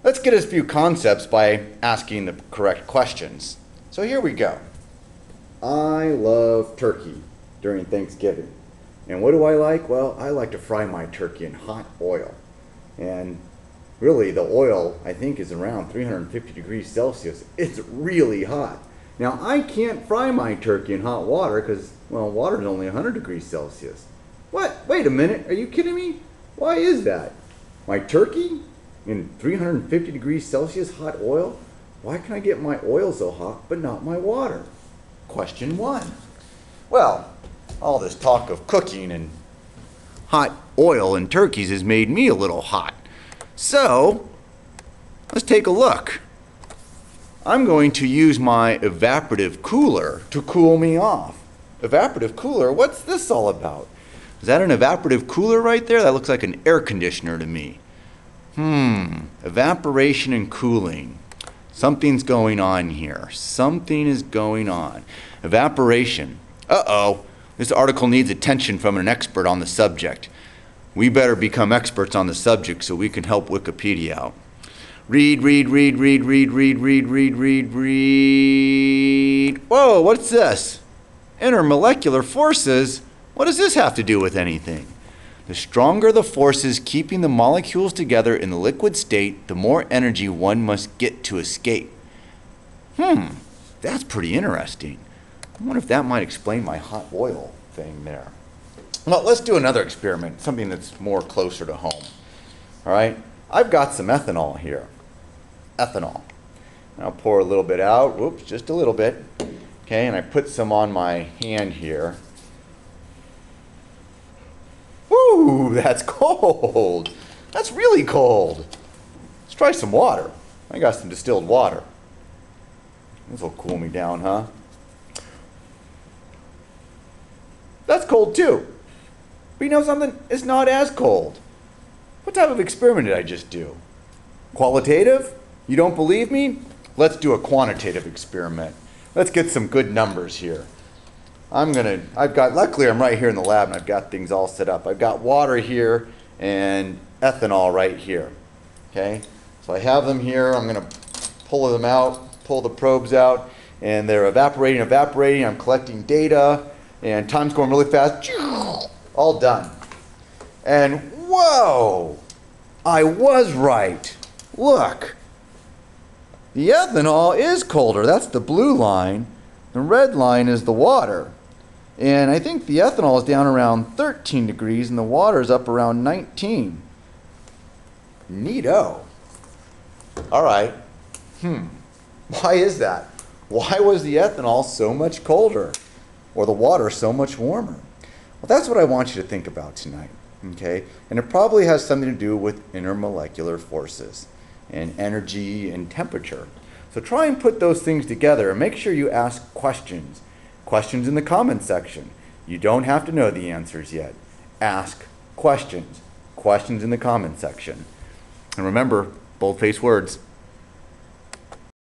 let's get a few concepts by asking the correct questions. So here we go. I love turkey during Thanksgiving. And what do I like? Well, I like to fry my turkey in hot oil. And really, the oil, I think, is around 350 degrees Celsius. It's really hot. Now, I can't fry my turkey in hot water because, well, water is only 100 degrees Celsius. What? Wait a minute. Are you kidding me? Why is that? My turkey in 350 degrees Celsius hot oil? Why can I get my oil so hot but not my water? Question 1. Well, all this talk of cooking and hot oil in turkeys has made me a little hot. So, let's take a look. I'm going to use my evaporative cooler to cool me off. Evaporative cooler? What's this all about? Is that an evaporative cooler right there? That looks like an air conditioner to me. Evaporation and cooling. Something's going on here. Something is going on. Evaporation. Uh-oh. This article needs attention from an expert on the subject. We better become experts on the subject so we can help Wikipedia out. Read. Whoa, what's this? Intermolecular forces? What does this have to do with anything? The stronger the forces keeping the molecules together in the liquid state, the more energy one must get to escape. That's pretty interesting. I wonder if that might explain my hot oil thing there. Well, let's do another experiment, something that's more closer to home. All right, I've got some ethanol here. Ethanol. I'll pour a little bit out. Whoops, just a little bit. Okay, and I put some on my hand here. Woo, that's cold. That's really cold. Let's try some water. I got some distilled water. This will cool me down, huh? That's cold too. But you know something? It's not as cold. What type of experiment did I just do? Qualitative? You don't believe me? Let's do a quantitative experiment. Let's get some good numbers here. Luckily I'm right here in the lab and I've got things all set up. I've got water here and ethanol right here. Okay? So I have them here. I'm going to pull them out, pull the probes out, and they're evaporating. I'm collecting data, and time's going really fast. All done. And whoa! I was right. Look. The ethanol is colder. That's the blue line. The red line is the water. And I think the ethanol is down around 13 degrees and the water is up around 19. Neato. All right. Why is that? Why was the ethanol so much colder? Or the water so much warmer? Well, that's what I want you to think about tonight. Okay? And it probably has something to do with intermolecular forces and energy and temperature. So try and put those things together and make sure you ask questions. Questions in the comments section. You don't have to know the answers yet. Ask questions. Questions in the comments section. And remember, bold-faced words.